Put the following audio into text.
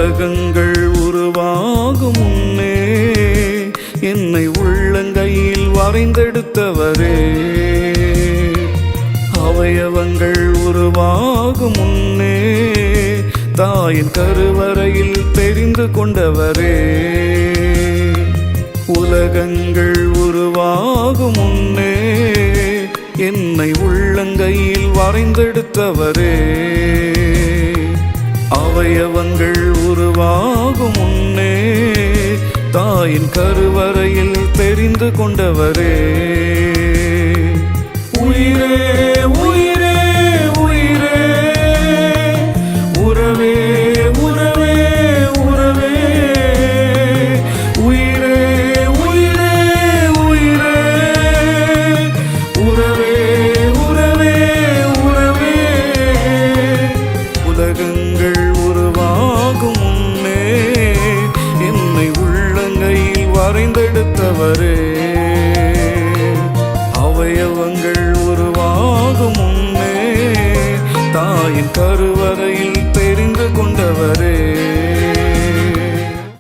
உலகங்கள் உருவாகும் முன்னே என்னை உள்ளங்கையில் வரைந்தெடுத்தவரே, அவயவங்கள் உருவாகும் முன்னே தாயின் கருவறையில் தெரிந்து கொண்டவரே, உலகங்கள் உருவாகும் முன்னே என்னை உள்ளங்கையில் வரைந்தெடுத்தவரே, அவயவங்கள் உருவாகும் முன்னே தாயின் கருவறையில் தெரிந்து கொண்டவரே, உயிரே உயிரே உயிரே உறவே உறவே உறவே, உயிரே உயிரே உயிரே உறவே உறவே உறவே, உலகங்கள் உருவாகும் முன்னே என்னை உள்ளங்கையில் வரைந்தெடுத்தவரே, அவயவங்கள் உருவாகும் முன்னே தாயின் கருவறையில் தெரிந்து கொண்டவரே.